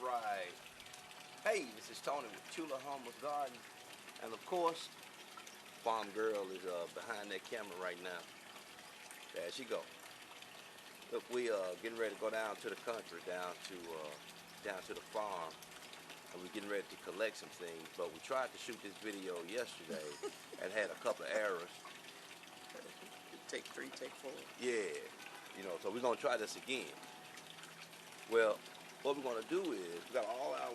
Alright. Hey, this is Tony with CHULAHOMA'S Garden. And of course, Farm Girl is behind that camera right now. There she go. Look, we getting ready to go down to the country, down to the farm. And we're getting ready to collect some things. But we tried to shoot this video yesterday and had a couple of errors. Take 3, take 4. Yeah, so we're gonna try this again. Well, what we're gonna do is we got all our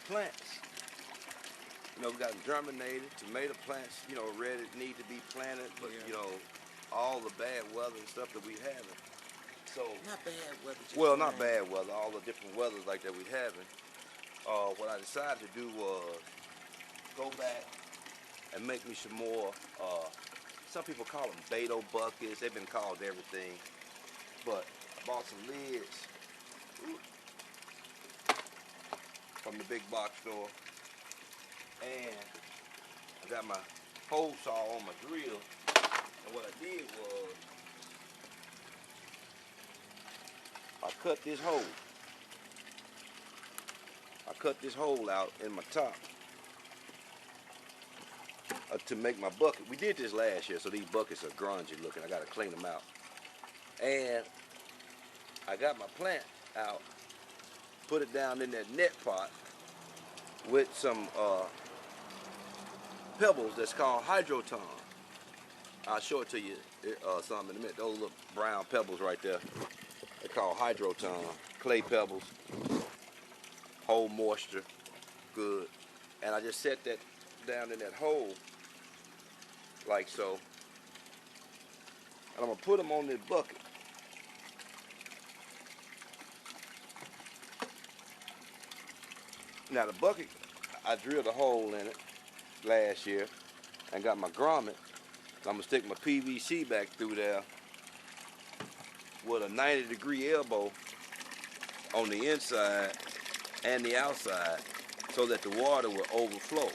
plants. We got them germinated, tomato plants, ready, need to be planted, but all the bad weather and stuff that we having. So not bad weather. Well, not bad weather, all the different weathers like that we having. What I decided to do was go back and make me some more, some people call them Beto buckets. They've been called everything. But I bought some lids from the big box store. And I got my hole saw on my drill. And what I did was I cut this hole. I cut this hole out in my top. To make my bucket. We did this last year, so these buckets are grungy looking. I gotta clean them out. And I got my plant out, put it down in that net pot with some pebbles that's called hydroton. I'll show it to you some in a minute. Those little brown pebbles right there, they're called hydroton. Clay pebbles, hold moisture, good. And I just set that down in that hole like so, and I'm gonna put them on this bucket. Now the bucket, I drilled a hole in it last year and got my grommet. I'm gonna stick my PVC back through there with a 90-degree elbow on the inside and the outside so that the water will overflow.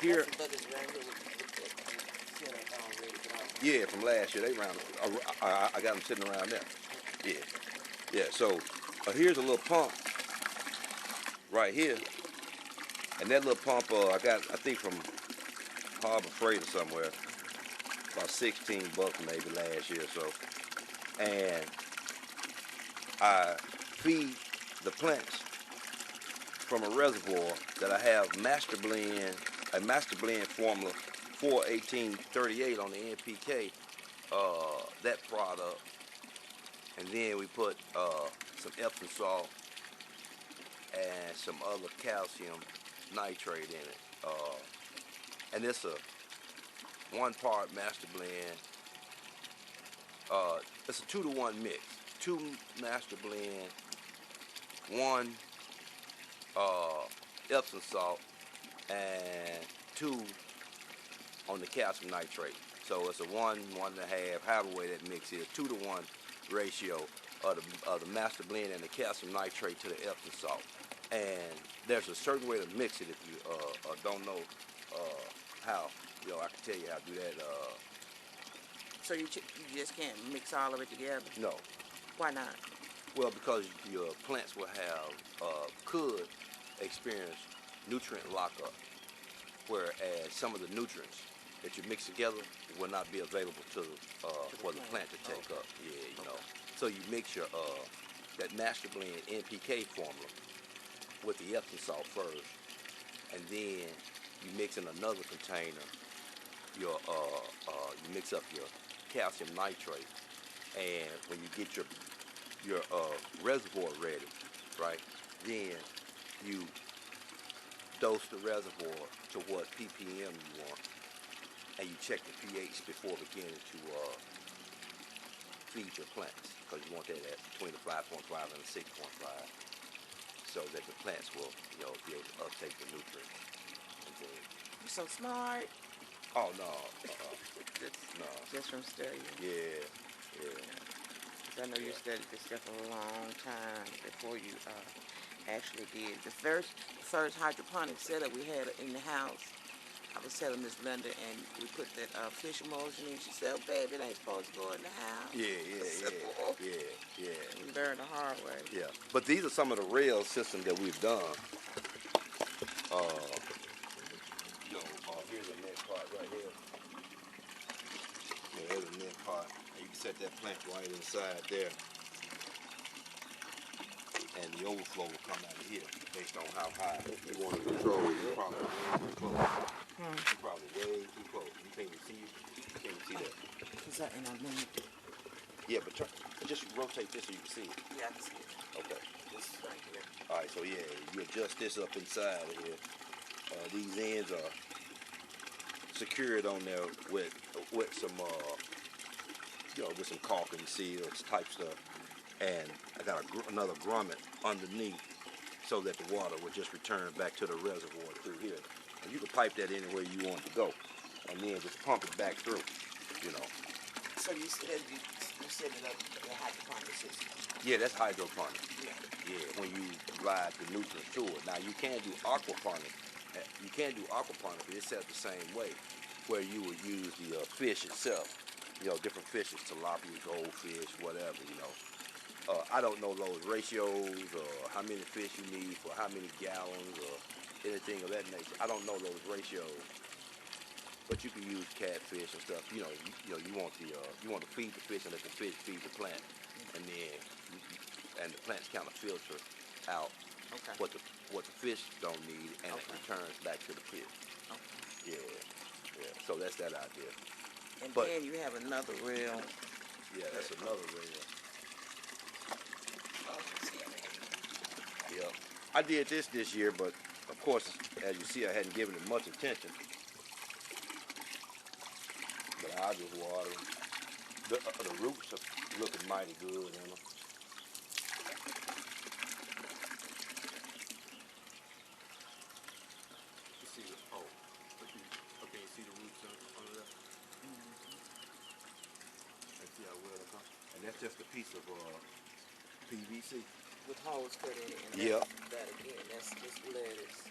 Here, yeah, from last year. They round. I got them sitting around there. Yeah. So here's a little pump right here, and that little pump I got, I think, from Harbor Freight or somewhere, about 16 bucks maybe last year or so. And I feed the plants from a reservoir that I have a master blend formula 41838 on the NPK, that product, and then we put some Epsom salt and some other calcium nitrate in it, and it's a 1-part master blend. It's a 2-to-1 mix. 2 master blend, 1 Epsom salt, and 2 on the calcium nitrate. So it's a 1, 1.5, however way that mix is, 2-to-1 ratio of the master blend and the calcium nitrate to the Epsom salt. And there's a certain way to mix it if you don't know how. I can tell you how to do that. So you just can't mix all of it together? No. Why not? Well, because your plants will have, could experience nutrient lockup, whereas some of the nutrients that you mix together will not be available for the plant to take up. Yeah, So you mix your that master blend NPK formula with the Epsom salt first, and then you mix in another container you mix up your calcium nitrate, and when you get your reservoir ready, right, then you dose the reservoir to what ppm you want, and you check the pH before beginning to feed your plants, because you want that at between the 5.5 and the 6.5, so that the plants will be able to uptake the nutrients. You're so smart. Oh no, no. Just from studying. Yeah. I know you studied this stuff for a long time before you actually did. The first hydroponic setup we had in the house, I was telling Miss Linda, and we put that fish emulsion in. She said, "Oh, baby, it ain't supposed to go in the house." Yeah. We learned the hard way. Yeah. But these are some of the rail systems that we've done. Here's a net pot right here. Yeah, there's a net pot. And you can set that plant right inside there. And the overflow will come out of here based on how high you want to control it. You're probably way too close. You're probably way too close. You can't even see it. You can't even see that. Is that in our room? Yeah, but just rotate this so you can see it. Yeah, I can see it. Okay. This is right here. All right, so yeah, you adjust this up inside of here. These ends are secured on there with some with some caulking seals type stuff, and I got another grommet underneath so that the water will just return back to the reservoir through here. And you can pipe that anywhere you want it to go, and then just pump it back through. So you said you set it up the hydroponic system. Yeah, that's hydroponic. Yeah. Yeah, when you drive the nutrients to it. Now you can do aquaponic. You can do aquaponic, but it's set up the same way, where you would use the fish itself. Different fishes, tilapia, goldfish, whatever. I don't know those ratios or how many fish you need for how many gallons or anything of that nature. I don't know those ratios, but you can use catfish and stuff. You want to feed the fish and let the fish feed the plant, and then the plants kind of filter out what the fish don't need, and it returns back to the fish. Okay. Yeah. So that's that idea. And then you have another reel. Yeah, that's another reel. Yeah. I did this year, but of course, as you see, I hadn't given it much attention. But I just water them. The roots are looking mighty good in them. You see the roots under there? See how well they come? And that's just a piece of PVC. With holes cut in it. And Yeah. that again, that's just lettuce.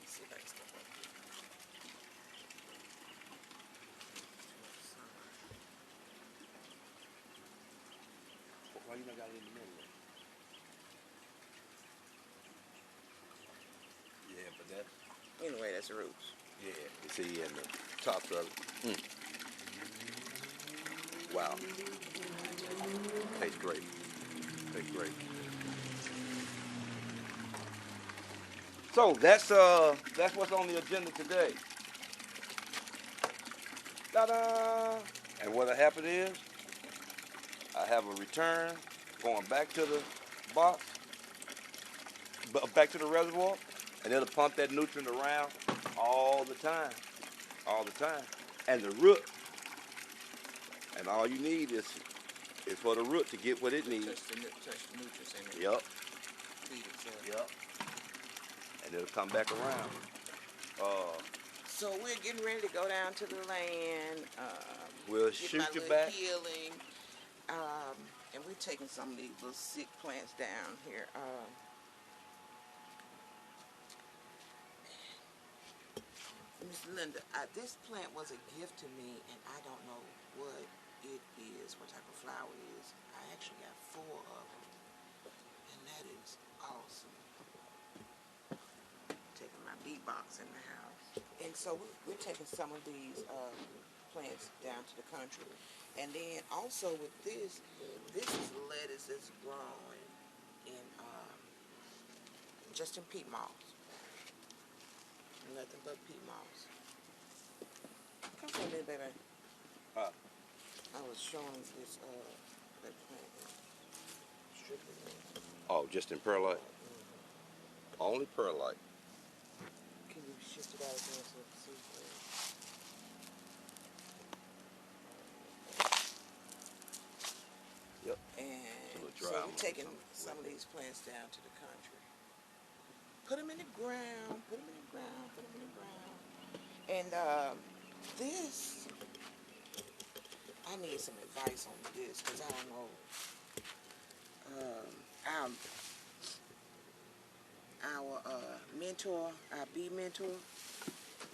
Let's see if I can step up here. Why you not got it in the middle? Yeah, but that's... Anyway, that's the roots. Yeah, you see, and the tops of it. Wow. Tastes great. Tastes great. So that's what's on the agenda today. Ta-da! And what happened is, I have a return going back to the box, back to the reservoir, and it'll pump that nutrient around all the time. And the root, and all you need is for the root to get what it needs. Touch the nutrients in it. Yep. Feed itself. Yep. And it'll come back around. So we're getting ready to go down to the land. We'll get shoot my you little back. healing. And we're taking some of these little sick plants down here. Miss Linda, this plant was a gift to me, and I don't know what it is, what type of flower it is. I actually got 4 of them, and that is awesome. Taking my bee box in the house. And so we're taking some of these plants down to the country. And then also with this is lettuce that's grown in just in peat moss. Nothing but peat moss. Come here, little baby. I was showing this that plant. Strictly. Oh, just in perlite? Only perlite. Can you shift it out again so I can see it? Yep. And dry so them we're or taking something. some of these plants down to the country. Put them in the ground. Put them in the ground. Put them in the ground. And this, I need some advice on this because I don't know. our mentor, our bee mentor,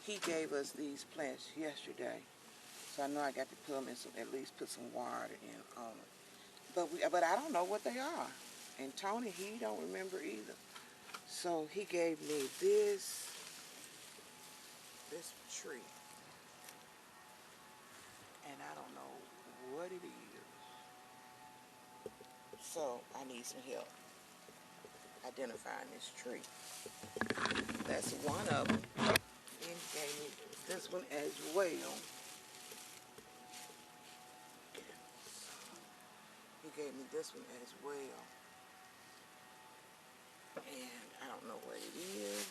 he gave us these plants yesterday. So I know I got to put them in some, at least put some water in on them. But I don't know what they are. And Tony, he don't remember either. So he gave me this tree. And I don't know what it is. So I need some help identifying this tree. That's one of them. And he gave me this one as well. He gave me this one as well. And I don't know what it is.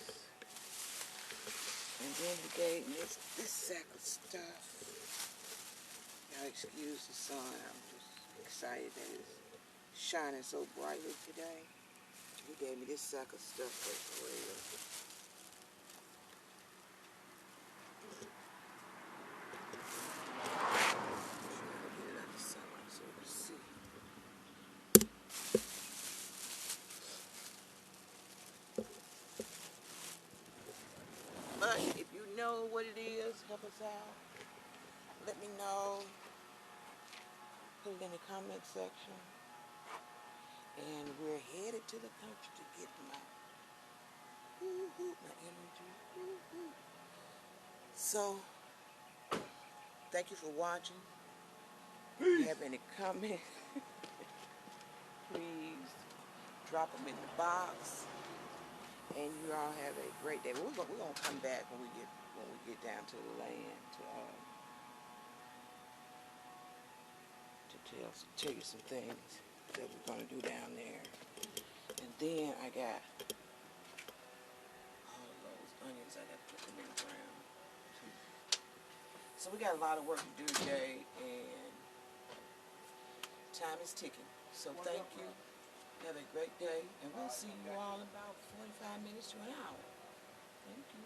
And then he gave me this sack of stuff. Y'all excuse the sun. I'm just excited that it's shining so brightly today. He gave me this sack of stuff as well. But if you know what it is, help us out. Let me know. Put it in the comment section. And we're headed to the country to get my energy. So, thank you for watching. If you have any comments, please drop them in the box. And you all have a great day. We're gonna come back when we get down to the land to tell you some things that we're gonna do down there. And then I got all those onions. I got to put them in the ground too. So we got a lot of work to do today, and time is ticking. So thank you. Have a great day, and we'll see you all in about 45 minutes to an hour. Thank you.